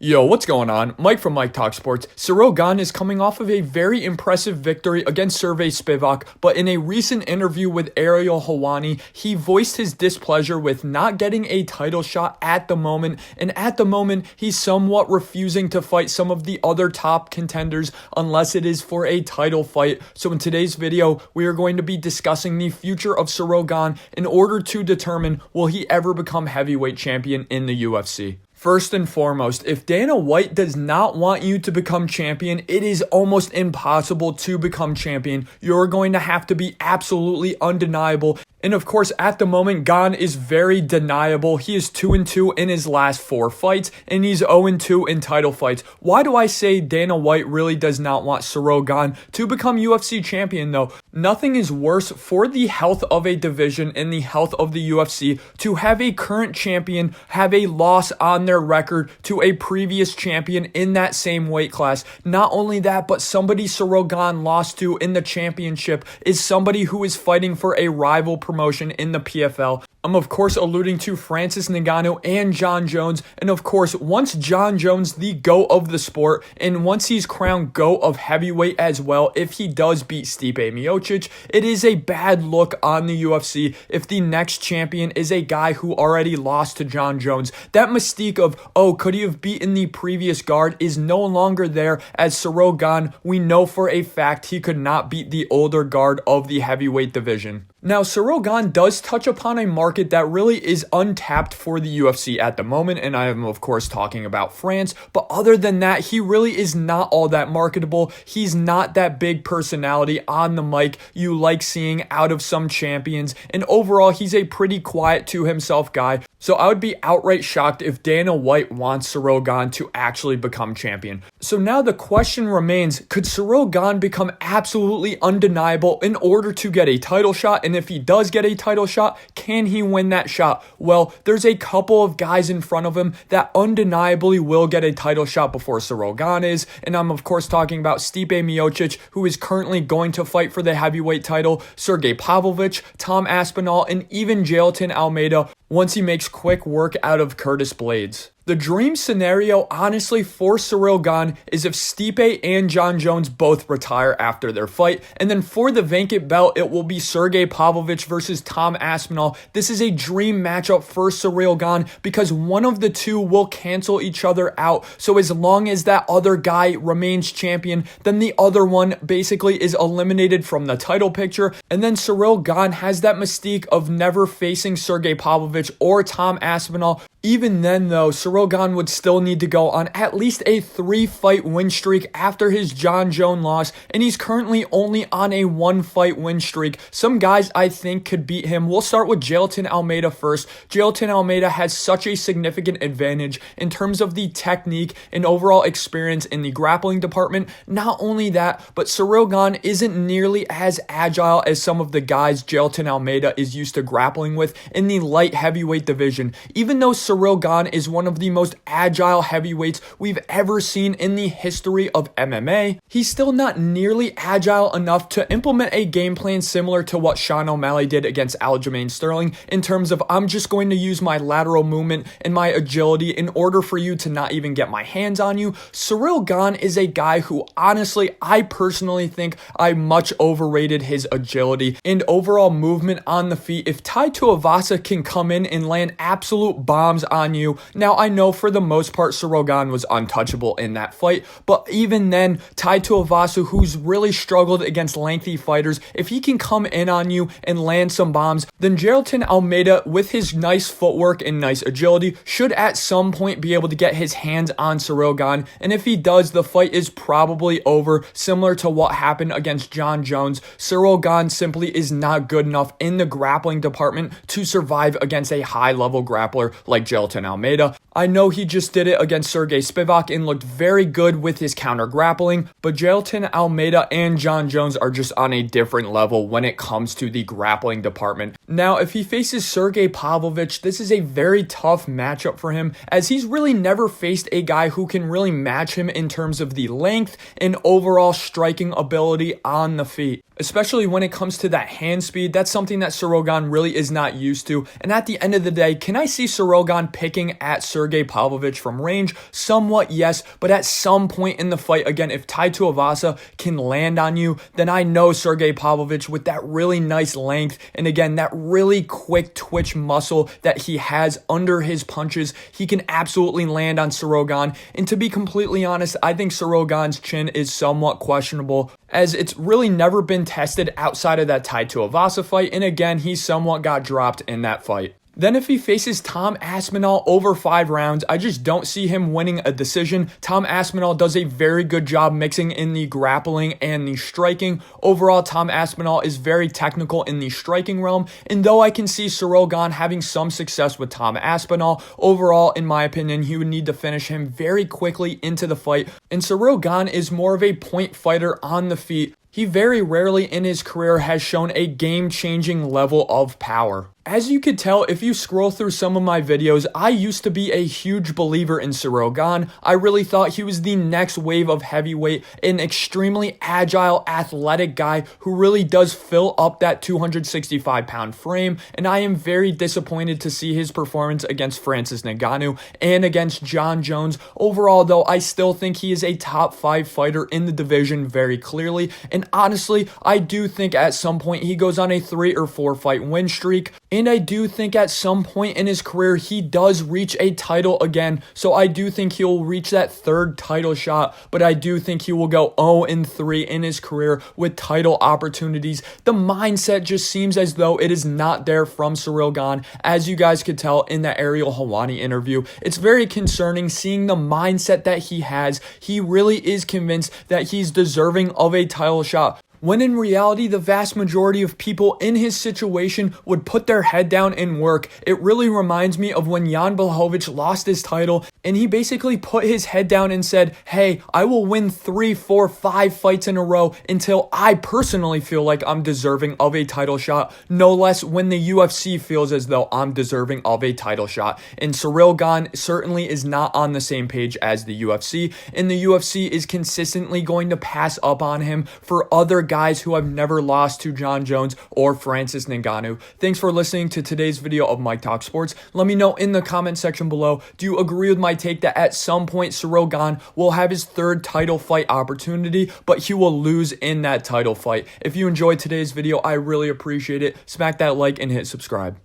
Yo, what's going on? Mike from Mike Talk Sports. Ciryl Gane is coming off of a very impressive victory against Sergey Spivak, but in a recent interview with Ariel Helwani, he voiced his displeasure with not getting a title shot at the moment, and at the moment, he's somewhat refusing to fight some of the other top contenders unless it is for a title fight. So in today's video, we are going to be discussing the future of Ciryl Gane in order to determine will he ever become heavyweight champion in the UFC. First and foremost, if Dana White does not want you to become champion, it is almost impossible to become champion. You're going to have to be absolutely undeniable. And of course, at the moment, Gane is very deniable. He is 2-2 in his last 4 fights, and he's 0-2 in title fights. Why do I say Dana White really does not want Ciryl Gane to become UFC champion, though? Nothing is worse for the health of a division and the health of the UFC to have a current champion have a loss on their record to a previous champion in that same weight class. Not only that, but somebody Ciryl Gane lost to in the championship is somebody who is fighting for a rival promotion in the PFL. I'm of course alluding to Francis Ngannou and Jon Jones, and of course once Jon Jones, the GOAT of the sport, and once he's crowned GOAT of heavyweight as well, if he does beat Stipe Miocic, it is a bad look on the UFC if the next champion is a guy who already lost to Jon Jones. That mystique of, oh, could he have beaten the previous guard is no longer there, as Ciryl Gane, we know for a fact he could not beat the older guard of the heavyweight division. Now, Ciryl Gane does touch upon a market that really is untapped for the UFC at the moment, and I am of course talking about France, but other than that, he really is not all that marketable. He's not that big personality on the mic you like seeing out of some champions, and overall, he's a pretty quiet to himself guy. So I would be outright shocked if Dana White wants Ciryl Gane to actually become champion. So now the question remains, could Ciryl Gane become absolutely undeniable in order to get a title shot? And if he does get a title shot, can he win that shot? Well, there's a couple of guys in front of him that undeniably will get a title shot before Ciryl Gane is. And I'm of course talking about Stipe Miocic, who is currently going to fight for the heavyweight title, Sergey Pavlovich, Tom Aspinall, and even Jailton Almeida once he makes quick work out of Curtis Blades. The dream scenario, honestly, for Ciryl Gane is if Stipe and Jon Jones both retire after their fight, and then for the vacant belt, it will be Sergey Pavlovich versus Tom Aspinall. This is a dream matchup for Ciryl Gane because one of the two will cancel each other out. So as long as that other guy remains champion, then the other one basically is eliminated from the title picture, and then Ciryl Gane has that mystique of never facing Sergey Pavlovich or Tom Aspinall. Even then, though, Ciryl Gane would still need to go on at least a 3-fight win streak after his Jon Jones loss, and he's currently only on a 1-fight win streak. Some guys I think could beat him. We'll start with Jailton Almeida first. Jailton Almeida has such a significant advantage in terms of the technique and overall experience in the grappling department. Not only that, but Ciryl Gane isn't nearly as agile as some of the guys Jailton Almeida is used to grappling with in the light heavyweight division. Even though Ciryl Gane is one of the most agile heavyweights we've ever seen in the history of MMA, he's still not nearly agile enough to implement a game plan similar to what Sean O'Malley did against Aljamain Sterling in terms of I'm just going to use my lateral movement and my agility in order for you to not even get my hands on you. Ciryl Gane is a guy who honestly, I personally think I much overrated his agility and overall movement on the feet. If Tai Tuivasa can come in and land absolute bombs on you. Now, I know for the most part, Ciryl Gane was untouchable in that fight, but even then, Tai Tuivasa, who's really struggled against lengthy fighters, if he can come in on you and land some bombs, then Jailton Almeida, with his nice footwork and nice agility, should at some point be able to get his hands on Ciryl Gane, and if he does, the fight is probably over, similar to what happened against Jon Jones. Ciryl Gane simply is not good enough in the grappling department to survive against a high-level grappler like Jailton Almeida. I know he just did it against Sergey Spivak and looked very good with his counter grappling, but Jailton Almeida and Jon Jones are just on a different level when it comes to the grappling department. Now, if he faces Sergey Pavlovich, this is a very tough matchup for him, as he's really never faced a guy who can really match him in terms of the length and overall striking ability on the feet. Especially when it comes to that hand speed, that's something that Ciryl Gane really is not used to. And at the end of the day, can I see Ciryl Gane picking at Sergey Sergey Pavlovich from range? Somewhat, yes, but at some point in the fight, again, if Tai Tuivasa can land on you, then I know Sergey Pavlovich with that really nice length and again, that really quick twitch muscle that he has under his punches, he can absolutely land on Ciryl Gane. And to be completely honest, I think Ciryl Gane's chin is somewhat questionable, as it's really never been tested outside of that Tai Tuivasa fight, and again, he somewhat got dropped in that fight. Then if he faces Tom Aspinall over 5 rounds, I just don't see him winning a decision. Tom Aspinall does a very good job mixing in the grappling and the striking. Overall, Tom Aspinall is very technical in the striking realm, and though I can see Ciryl Gane having some success with Tom Aspinall, overall, in my opinion, he would need to finish him very quickly into the fight, and Ciryl Gane is more of a point fighter on the feet. He very rarely in his career has shown a game-changing level of power. As you could tell, if you scroll through some of my videos, I used to be a huge believer in Ciryl Gane. I really thought he was the next wave of heavyweight, an extremely agile, athletic guy who really does fill up that 265-pound frame, and I am very disappointed to see his performance against Francis Ngannou and against Jon Jones. Overall, though, I still think he is a top 5 fighter in the division very clearly, and honestly, I do think at some point he goes on a 3 or 4 fight win streak. And I do think at some point in his career, he does reach a title again. So I do think he'll reach that 3rd title shot, but I do think he will go 0-3 in his career with title opportunities. The mindset just seems as though it is not there from Ciryl Gane, as you guys could tell in the Ciryl Helwani interview. It's very concerning seeing the mindset that he has. He really is convinced that he's deserving of a title shot, when in reality, the vast majority of people in his situation would put their head down and work. It really reminds me of when Jan Blachowicz lost his title, and he basically put his head down and said, hey, I will win 3, 4, 5 fights in a row until I personally feel like I'm deserving of a title shot, no less when the UFC feels as though I'm deserving of a title shot. And Ciryl Gane certainly is not on the same page as the UFC, and the UFC is consistently going to pass up on him for other guys who have never lost to Jon Jones or Francis Ngannou. Thanks for listening to today's video of Mike Talk Sports. Let me know in the comment section below, do you agree with my take that at some point Ciryl Gane will have his 3rd title fight opportunity, but he will lose in that title fight? If you enjoyed today's video, I really appreciate it. Smack that like and hit subscribe.